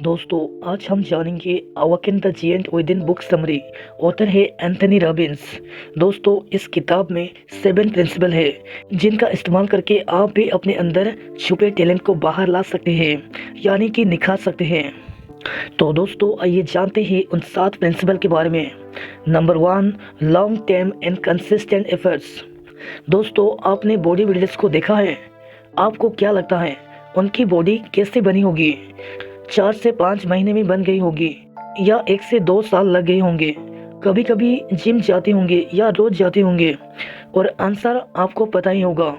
दोस्तों, आज हम जानेंगे awaken the giant with in book summary. Author है एंथनी रॉबिन्स। दोस्तों, इस किताब में 7 प्रिंसिपल है जिनका इस्तेमाल करके आप भी अपने अंदर छुपे टैलेंट को बाहर ला सकते हैं, यानी कि निखार सकते हैं। तो दोस्तों, आइए जानते हैं उन 7 प्रिंसिपल के बारे में। Number 1, long term and consistent efforts. दोस्तों, आपने बॉडी बिल्डर्स को देखा है? आपको क्या लगता है उनकी बॉडी कैसे बनी होगी? 4 से 5 महीने में बन गई होगी या 1 से 2 साल लग गए होंगे। कभी कभी जिम जाते होंगे या रोज जाते होंगे। और आंसर आपको पता ही होगा,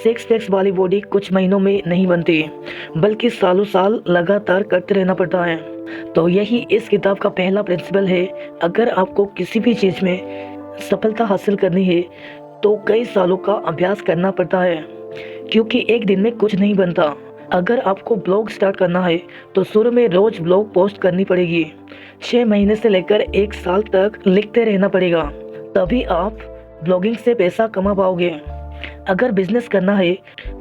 सिक्स पैक्स वाली बॉडी कुछ महीनों में नहीं बनती, बल्कि सालों साल लगातार करते रहना पड़ता है। तो यही इस किताब का पहला प्रिंसिपल है। अगर आपको किसी भी चीज़ में सफलता हासिल करनी है तो कई सालों का अभ्यास करना पड़ता है, क्योंकि एक दिन में कुछ नहीं बनता। अगर आपको ब्लॉग स्टार्ट करना है तो शुरू में रोज ब्लॉग पोस्ट करनी पड़ेगी। 6 महीने से लेकर 1 साल तक लिखते रहना पड़ेगा, तभी आप ब्लॉगिंग से पैसा कमा पाओगे। अगर बिजनेस करना है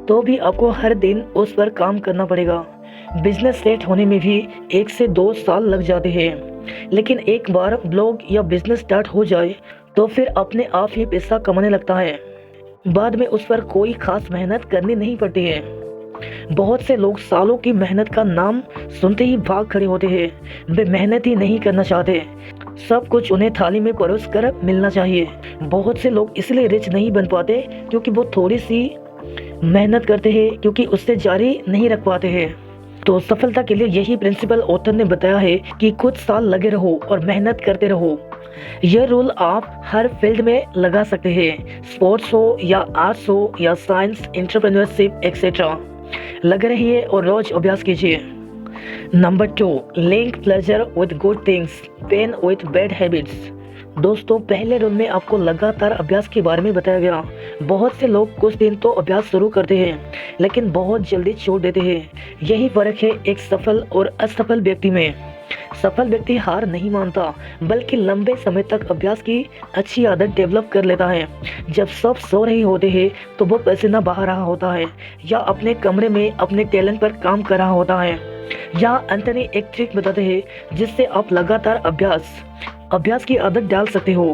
तो भी आपको हर दिन उस पर काम करना पड़ेगा। बिजनेस सेट होने में भी 1 से 2 साल लग जाते हैं, लेकिन एक बार ब्लॉग या बिजनेस स्टार्ट हो जाए तो फिर अपने आप ही पैसा कमाने लगता है। बाद में उस पर कोई खास मेहनत करनी नहीं पड़ती है। बहुत से लोग सालों की मेहनत का नाम सुनते ही भाग खड़े होते हैं। वे मेहनत ही नहीं करना चाहते, सब कुछ उन्हें थाली में परोस कर मिलना चाहिए। बहुत से लोग इसलिए रिच नहीं बन पाते क्योंकि वो थोड़ी सी मेहनत करते हैं, क्योंकि उससे जारी नहीं रख पाते हैं। तो सफलता के लिए यही प्रिंसिपल ऑथर ने बताया है कि कुछ साल लगे रहो और मेहनत करते रहो। यह रूल आप हर फील्ड में लगा सकते हैं, स्पोर्ट्स हो या आर्ट्स हो या साइंस, एंटरप्रेन्योरशिप एक्सेट्रा। लगे रहिए और रोज अभ्यास कीजिए। Number 2, link pleasure with good things, pain with bad habits. दोस्तों, पहले रूल में आपको लगातार अभ्यास के बारे में बताया गया। बहुत से लोग कुछ दिन तो अभ्यास शुरू करते हैं, लेकिन बहुत जल्दी छोड़ देते हैं। यही फर्क है एक सफल और असफल व्यक्ति में। सफल व्यक्ति हार नहीं मानता, बल्कि लंबे समय तक अभ्यास की अच्छी आदत डेवलप कर लेता है। जब सब सो रहे होते हैं तो वो पसीना बहा रहा होता है, या अपने कमरे में अपने टैलेंट पर काम कर रहा होता है। यहाँ एंथनी एक ट्रिक बताते हैं जिससे आप लगातार अभ्यास की आदत डाल सकते हो।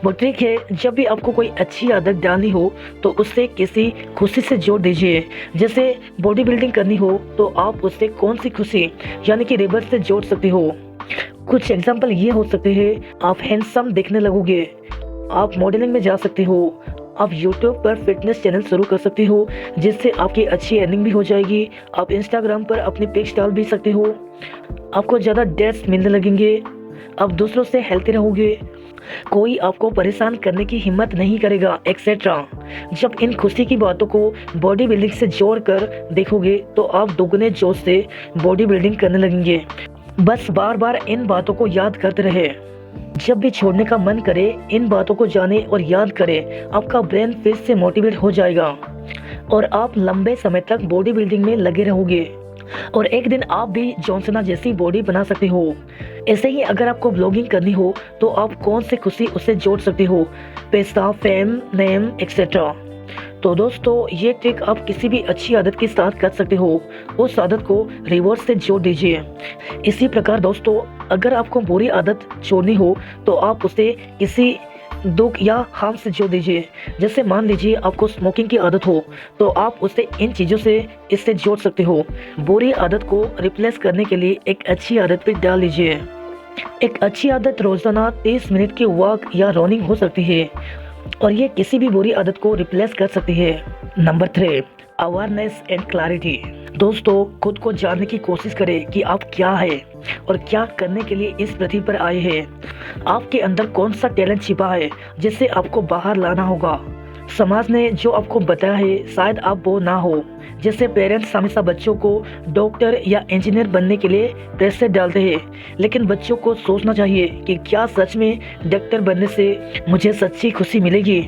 वो ट्रिक है, जब भी आपको कोई अच्छी आदत डालनी हो तो उससे किसी खुशी से जोड़ दीजिए। जैसे बॉडी बिल्डिंग करनी हो तो आप उससे कौन सी खुशी, यानी कि रिवर्स से जोड़ सकते हो। कुछ एग्जाम्पल ये हो सकते हैं, आप हैंडसम दिखने लगोगे, आप मॉडलिंग में जा सकते हो, आप YouTube पर फिटनेस चैनल शुरू कर सकते हो जिससे आपकी अच्छी अर्निंग भी हो जाएगी। आप Instagram पर अपनी पिक्स डाल भी सकते हो, आपको ज़्यादा डेट्स मिलने लगेंगे, आप दूसरों से हेल्थी रहोगे, कोई आपको परेशान करने की हिम्मत नहीं करेगा एक्सेट्रा। जब इन खुशी की बातों को बॉडी बिल्डिंग से जोड़ कर देखोगे तो आप दोगुने जोश से बॉडी बिल्डिंग करने लगेंगे। बस बार बार इन बातों को याद करते रहे। जब भी छोड़ने का मन करे, इन बातों को जाने और याद करें। आपका ब्रेन फिर से मोटिवेट हो जाएगा और आप लंबे समय तक बॉडी बिल्डिंग में लगे रहोगे, और एक दिन आप भी जॉनसना जैसी बॉडी बना सकते हो। ऐसे ही अगर आपको ब्लॉगिंग करनी हो तो आप कौन सी खुशी उससे जोड़ सकते हो, पैसा, फेम, नेम एक्सेट्रा। तो दोस्तों, ये ट्रिक आप किसी भी अच्छी आदत के साथ कर सकते हो। उस आदत को रिवॉर्ड से जोड़ दीजिए। इसी प्रकार दोस्तों, अगर आपको बुरी आदत छोड़नी हो तो आप उसे किसी दुख या हार्म से जोड़ दीजिए। जैसे मान लीजिए आपको स्मोकिंग की आदत हो तो आप उसे इन चीज़ों से इससे जोड़ सकते हो। बुरी आदत को रिप्लेस करने के लिए एक अच्छी आदत पे डाल लीजिए। एक अच्छी आदत रोजाना 30 मिनट की वॉक या रनिंग हो सकती है, और ये किसी भी बुरी आदत को रिप्लेस कर सकती है। Number 3, awareness and clarity. दोस्तों, खुद को जानने की कोशिश करें कि आप क्या है और क्या करने के लिए इस पृथ्वी पर आए हैं। आपके अंदर कौन सा टैलेंट छिपा है जिसे आपको बाहर लाना होगा। समाज ने जो आपको बताया है शायद आप वो ना हो। जैसे पेरेंट्स हमेशा बच्चों को डॉक्टर या इंजीनियर बनने के लिए प्रेशर डालते हैं, लेकिन बच्चों को सोचना चाहिए कि क्या सच में डॉक्टर बनने से मुझे सच्ची खुशी मिलेगी,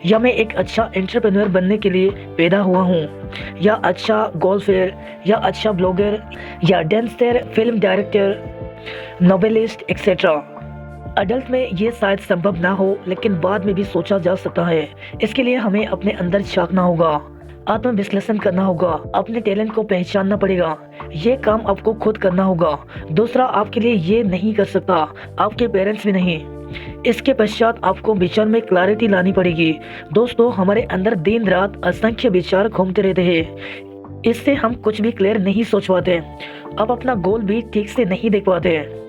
या मैं एक अच्छा एंटरप्रेन्योर बनने के लिए पैदा हुआ हूँ, या अच्छा गोल्फर, या अच्छा ब्लॉगर, या dancer, film director, novelist etcetera. Adult में ये शायद संभव ना हो, लेकिन बाद में भी सोचा जा सकता है। इसके लिए हमें अपने अंदर झांकना होगा। आत्मविश्लेषण करना होगा, अपने टैलेंट को पहचानना पड़ेगा। ये काम आपको खुद करना होगा, दूसरा आपके लिए ये नहीं कर सकता, आपके पेरेंट्स भी नहीं। इसके पश्चात आपको विचार में क्लैरिटी लानी पड़ेगी। दोस्तों, हमारे अंदर दिन रात असंख्य विचार घूमते रहते हैं, इससे हम कुछ भी क्लियर नहीं सोच पाते, आप अपना गोल भी ठीक से नहीं देख पाते।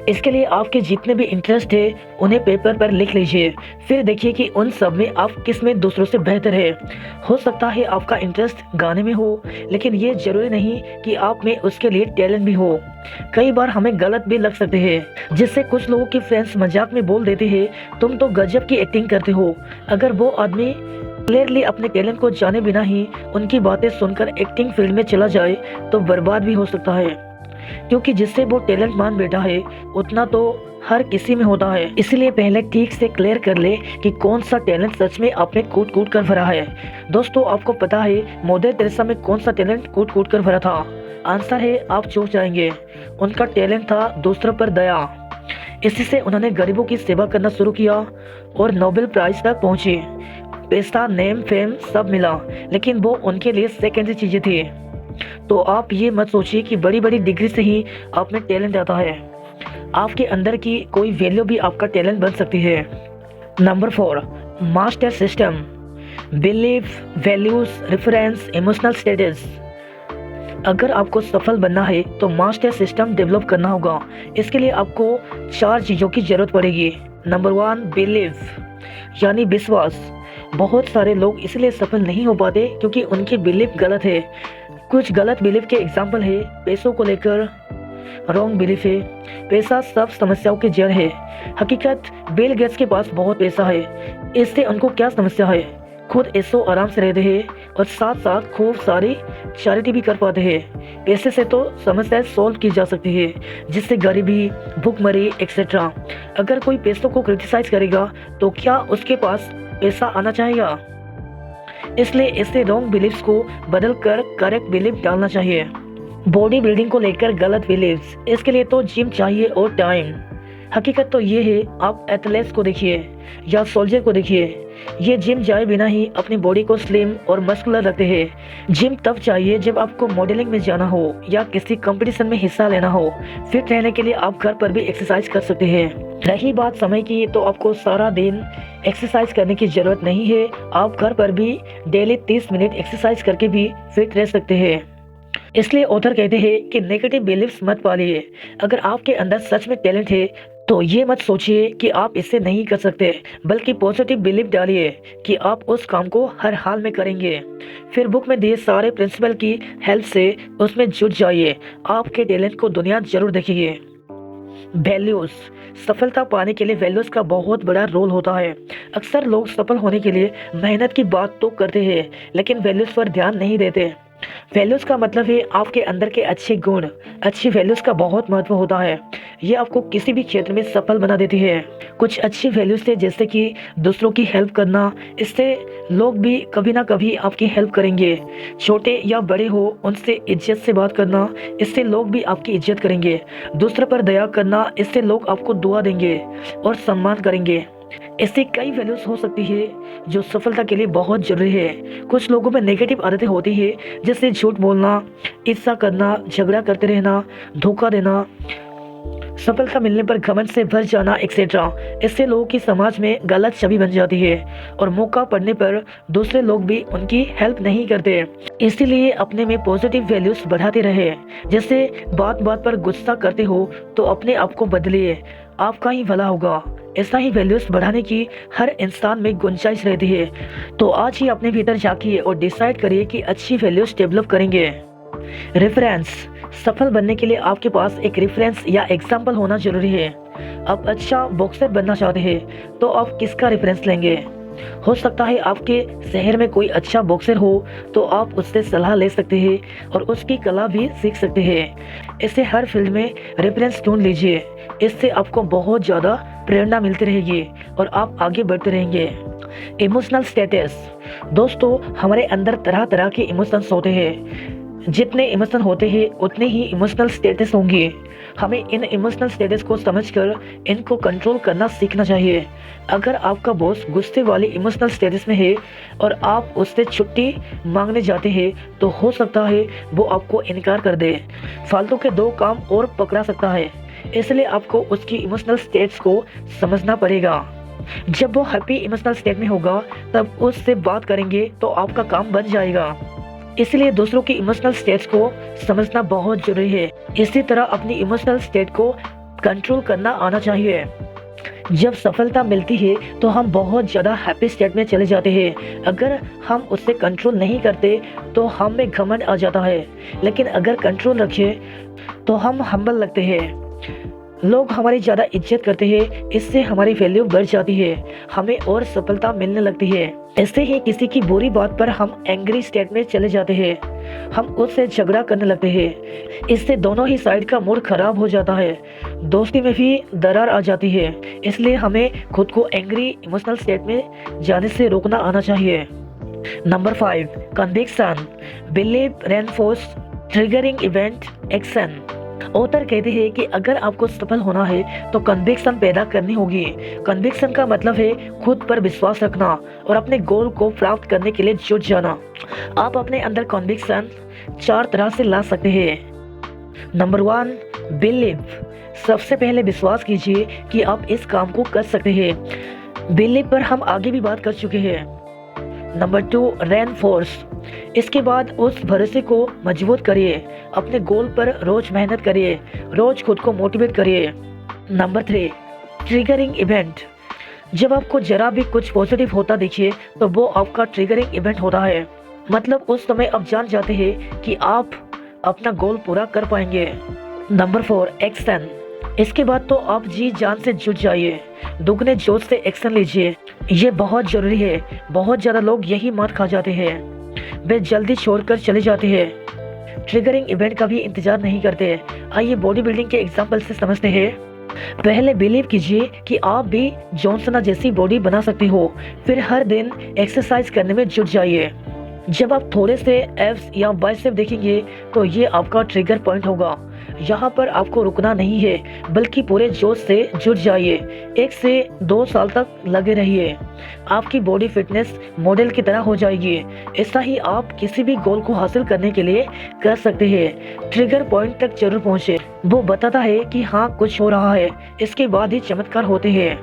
इसके लिए आपके जितने भी इंटरेस्ट है उन्हें पेपर पर लिख लीजिए, फिर देखिए कि उन सब में आप किस में दूसरों से बेहतर है। हो सकता है आपका इंटरेस्ट गाने में हो, लेकिन ये जरूरी नहीं कि आप में उसके लिए टैलेंट भी हो। कई बार हमें गलत भी लग सकते हैं, जिससे कुछ लोगों के फ्रेंड्स मजाक में बोल देते हैं तुम तो गजब की एक्टिंग करते हो। अगर वो आदमी क्लियरली अपने टैलेंट को जाने बिना ही उनकी बातें सुनकर एक्टिंग फील्ड में चला जाए तो बर्बाद भी हो सकता है, क्योंकि जिससे वो टैलेंट मान बैठा है उतना तो हर किसी में होता है। इसीलिए पहले ठीक से क्लियर कर ले कि कौन सा टैलेंट सच में आप में कूट कूट कर भरा है। दोस्तों, आपको पता है मदर तेरेसा में कौन सा टैलेंट कूट कूट कर भरा था? आंसर है, आप चौंक जाएंगे। उनका टैलेंट था दूसरों पर दया। इसी से उन्होंने गरीबों की सेवा करना शुरू किया और नोबेल प्राइज तक पहुंचे। पैसा, नेम, फेम सब मिला, लेकिन वो उनके लिए सेकेंडरी चीजें थी। तो आप ये मत सोचिए कि बड़ी बड़ी डिग्री से ही आप में टैलेंट आता है। आपके अंदर की कोई वैल्यू भी आपका टैलेंट बन सकती है। Number 4, master system, belief, values, reference, emotional status. अगर आपको सफल बनना है तो मास्टर सिस्टम डेवलप करना होगा। इसके लिए आपको 4 चीज़ों की जरूरत पड़ेगी। नंबर 1, बिलीफ यानी विश्वास। बहुत सारे लोग इसलिए सफल नहीं हो पाते क्योंकि उनकी बिलीफ गलत है। कुछ गलत बिलीफ के एग्जाम्पल है, पैसों को लेकर रॉन्ग बिलीफ है, पैसा सब समस्याओं की जड़ है। हकीकत, बिल गेट्स के पास बहुत पैसा है, इससे उनको क्या समस्या है? खुद ऐसो आराम से रहते हैं और साथ साथ खूब सारी चैरिटी भी कर पाते हैं। पैसे से तो समस्याएं सॉल्व की जा सकती है, जिससे गरीबी, भूखमरी एक्सेट्रा। अगर कोई पैसों को क्रिटिसाइज करेगा तो क्या उसके पास पैसा आना चाहेगा? इसलिए ऐसे रॉन्ग बिलीफ्स को बदलकर करेक्ट बिलीफ डालना चाहिए। बॉडी बिल्डिंग को लेकर गलत बिलीफ्स, इसके लिए तो जिम चाहिए और टाइम। हकीकत तो ये है, आप एथलेट्स को देखिए या सोल्जर को देखिए, ये जिम जाए बिना ही अपनी बॉडी को स्लिम और मस्कुलर रखते हैं। जिम तब चाहिए जब आपको मॉडलिंग में जाना हो या किसी कंपटीशन में हिस्सा लेना हो। फिट रहने के लिए आप घर पर भी एक्सरसाइज कर सकते हैं। रही बात समय की, तो आपको सारा दिन एक्सरसाइज करने की जरूरत नहीं है। आप घर पर भी डेली 30 मिनट एक्सरसाइज करके भी फिट रह सकते हैं। इसलिए ऑथर कहते हैं कि नेगेटिव बिलीफ्स मत पालिए। अगर आपके अंदर सच में टैलेंट है तो ये मत सोचिए कि आप इससे नहीं कर सकते, बल्कि पॉजिटिव बिलीफ डालिए कि आप उस काम को हर हाल में करेंगे। फिर बुक में दिए सारे प्रिंसिपल की हेल्प से उसमें जुट जाइए। आपके टैलेंट को दुनिया जरूर देखेगी। वैल्यूज, सफलता पाने के लिए वैल्यूज का बहुत बड़ा रोल होता है। अक्सर लोग सफल होने के लिए मेहनत की बात तो करते हैं, लेकिन वैल्यूज पर ध्यान नहीं देते। वैल्यूज का मतलब है आपके अंदर के अच्छे गुण। अच्छी वैल्यूज का बहुत महत्व होता है, ये आपको किसी भी क्षेत्र में सफल बना देती है। कुछ अच्छी वैल्यूज थे जैसे कि दूसरों की हेल्प करना, इससे लोग भी कभी ना कभी आपकी हेल्प करेंगे। छोटे या बड़े हो, उनसे इज्जत से बात करना, इससे लोग भी आपकी इज्जत करेंगे। दूसरों पर दया करना, इससे लोग आपको दुआ देंगे और सम्मान करेंगे। ऐसी कई वैल्यूज हो सकती है जो सफलता के लिए बहुत जरूरी है। कुछ लोगों में नेगेटिव आदतें होती है, जैसे झूठ बोलना, ईर्ष्या करना, झगड़ा करते रहना, धोखा देना, सफलता मिलने पर घमंड से भर जाना एक्सेट्रा। इससे लोगों की समाज में गलत छवि बन जाती है और मौका पड़ने पर दूसरे लोग भी उनकी हेल्प नहीं करते। इसीलिए अपने में पॉजिटिव वैल्यूज बढ़ाते रहे। जैसे बात बात पर गुस्सा करते हो तो अपने आप को बदलिए, आपका ही भला होगा। ऐसा ही वैल्यूज बढ़ाने की हर इंसान में गुंजाइश रहती है। तो आज ही अपने भीतर झांकिए और डिसाइड करिए कि अच्छी वैल्यूज डेवलप करेंगे। रेफरेंस, सफल बनने के लिए आपके पास एक रेफरेंस या एग्जाम्पल होना जरूरी है। आप अच्छा बॉक्सर बनना चाहते हैं तो आप किसका रेफरेंस लेंगे? हो सकता है आपके शहर में कोई अच्छा बॉक्सर हो तो आप उससे सलाह ले सकते हैं और उसकी कला भी सीख सकते हैं। ऐसे हर फील्ड में रेफरेंस ढूंढ लीजिए, इससे आपको बहुत ज़्यादा प्रेरणा मिलती रहेगी और आप आगे बढ़ते रहेंगे। इमोशनल स्टेटस, दोस्तों हमारे अंदर तरह तरह के इमोशंस होते हैं जितने इमोशनल होते हैं उतने ही इमोशनल स्टेटस होंगे। हमें इन इमोशनल स्टेटस को समझकर इनको कंट्रोल करना सीखना चाहिए। अगर आपका बॉस गुस्से वाली इमोशनल स्टेटस में है और आप उससे छुट्टी मांगने जाते हैं तो हो सकता है वो आपको इनकार कर दे, फालतू के 2 काम और पकड़ा सकता है। इसलिए आपको उसकी इमोशनल स्टेट्स को समझना पड़ेगा। जब वो हैप्पी इमोशनल स्टेट में होगा तब उससे बात करेंगे तो आपका काम बन जाएगा। इसलिए दूसरों की इमोशनल स्टेट्स को समझना बहुत जरूरी है। इसी तरह अपनी इमोशनल स्टेट को कंट्रोल करना आना चाहिए। जब सफलता मिलती है तो हम बहुत ज़्यादा हैप्पी स्टेट में चले जाते हैं। अगर हम उससे कंट्रोल नहीं करते तो हम में घमंड आ जाता है, लेकिन अगर कंट्रोल रखें तो हम हम्बल लगते हैं। लोग हमारी ज़्यादा इज्जत करते हैं, इससे हमारी वैल्यू बढ़ जाती है, हमें और सफलता मिलने लगती है। ऐसे ही किसी की बुरी बात पर हम एंग्री स्टेट में चले जाते हैं, हम उससे झगड़ा करने लगते हैं। इससे दोनों ही साइड का मूड खराब हो जाता है, दोस्ती में भी दरार आ जाती है। इसलिए हमें खुद को एंग्री इमोशनल स्टेट में जाने से रोकना आना चाहिए। Number 5, conviction, believe, reinforce, triggering event, action. Author कहते हैं कि अगर आपको सफल होना है तो कन्विक्शन पैदा करनी होगी। कन्विक्शन का मतलब है खुद पर विश्वास रखना और अपने गोल को प्राप्त करने के लिए जुट जाना। आप अपने अंदर कन्विक्शन 4 तरह से ला सकते हैं। Number 1, believe. सबसे पहले विश्वास कीजिए कि आप इस काम को कर सकते हैं। बिलीव पर हम आगे भी बात कर चुके हैं। Number 2, reinforce. इसके बाद उस भरोसे को मजबूत करिए, अपने गोल पर रोज मेहनत करिए, रोज खुद को मोटिवेट करिए। Number 3, triggering event. जब आपको जरा भी कुछ पॉजिटिव होता देखिए तो वो आपका ट्रिगरिंग इवेंट होता है। मतलब उस समय आप जान जाते हैं कि आप अपना गोल पूरा कर पाएंगे। Number 4, action. इसके बाद तो आप जी जान से जुट जाइए, दुगने जोश से एक्शन लीजिए। ये बहुत जरूरी है। बहुत ज़्यादा लोग यही मात खा जाते हैं, वे जल्दी छोड़कर चले जाते हैं, ट्रिगरिंग इवेंट का भी इंतजार नहीं करते। आइए बॉडी बिल्डिंग के एग्जाम्पल से समझते हैं। पहले बिलीव कीजिए कि आप भी जॉनसना जैसी बॉडी बना सकते हो, फिर हर दिन एक्सरसाइज करने में जुट जाइए। जब आप थोड़े से एब्स या बाइसेप देखेंगे तो ये आपका ट्रिगर पॉइंट होगा। यहाँ पर आपको रुकना नहीं है, बल्कि पूरे जोश से जुट जाइए। 1 से 2 साल तक लगे रहिए, आपकी बॉडी फिटनेस मॉडल की तरह हो जाएगी। ऐसा ही आप किसी भी गोल को हासिल करने के लिए कर सकते हैं। ट्रिगर पॉइंट तक जरूर पहुँचे, वो बताता है कि हाँ कुछ हो रहा है, इसके बाद ही चमत्कार होते हैं।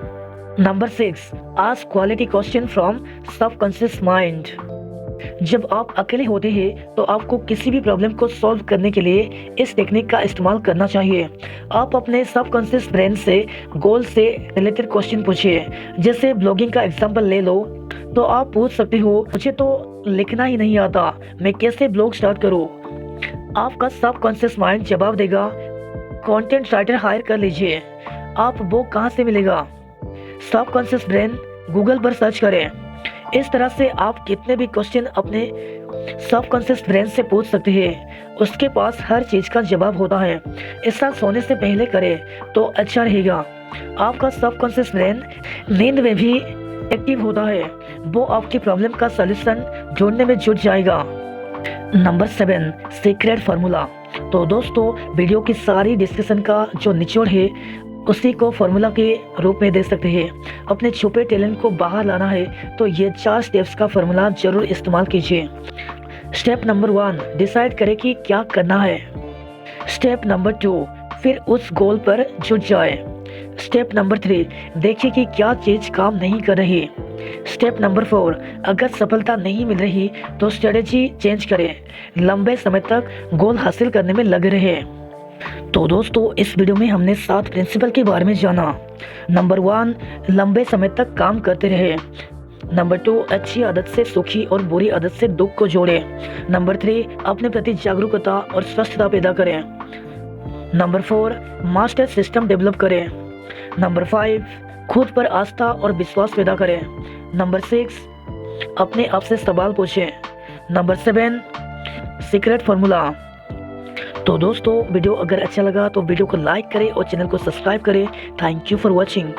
Number 6, ask quality question from subconscious mind. जब आप अकेले होते हैं तो आपको किसी भी प्रॉब्लम को सॉल्व करने के लिए इस टेक्निक का इस्तेमाल करना चाहिए। आप अपने सबकॉन्शियस ब्रेन से गोल से रिलेटेड क्वेश्चन पूछिए। जैसे ब्लॉगिंग का एग्जांपल ले लो तो आप पूछ सकते हो, मुझे तो लिखना ही नहीं आता, मैं कैसे ब्लॉग स्टार्ट करूं? आपका सबकॉन्शियस माइंड जवाब देगा, कंटेंट राइटर हायर कर लीजिए। आप वो कहाँ से मिलेगा? सबकॉन्शियस ब्रेन गूगल पर सर्च करें। इस तरह से आप कितने भी क्वेश्चन अपने सबकॉन्शियस ब्रेन से पूछ सकते हैं, उसके पास हर चीज़ का जवाब होता है। ऐसा सोने से पहले करें तो अच्छा रहेगा। आपका सबकॉन्शियस ब्रेन नींद में भी एक्टिव होता है, वो आपकी प्रॉब्लम का सलूशन ढूंढने में जुट जाएगा। Number 7, secret formula. तो दोस्तों वीडियो की सारी डिस्कशन का जो निचोड़ है उसी को फार्मूला के रूप में दे सकते हैं। अपने छुपे टैलेंट को बाहर लाना है तो ये 4 स्टेप्स का फार्मूला जरूर इस्तेमाल कीजिए। स्टेप नंबर 1, डिसाइड करें कि क्या करना है। स्टेप नंबर 2, फिर उस गोल पर जुट जाए। स्टेप नंबर 3, देखिए कि क्या चीज़ काम नहीं कर रही। स्टेप नंबर 4, अगर सफलता नहीं मिल रही तो स्ट्रेटेजी चेंज करें, लंबे समय तक गोल हासिल करने में लगे रहे। तो दोस्तों इस वीडियो में हमने 7 प्रिंसिपल के बारे में जाना। नंबर 1, लंबे समय तक काम करते रहे। नंबर 2, अच्छी आदत से सुखी और बुरी आदत से दुख को जोड़े। नंबर 3, अपने प्रति जागरूकता और स्वस्थता पैदा करें। नंबर 4, मास्टर सिस्टम डेवलप करें। नंबर 5, खुद पर आस्था और विश्वास पैदा करें। नंबर 6, अपने आप से सवाल पूछें। Number 7, secret formula. तो दोस्तों वीडियो अगर अच्छा लगा तो वीडियो को लाइक करें और चैनल को सब्सक्राइब करें। Thank you for watching.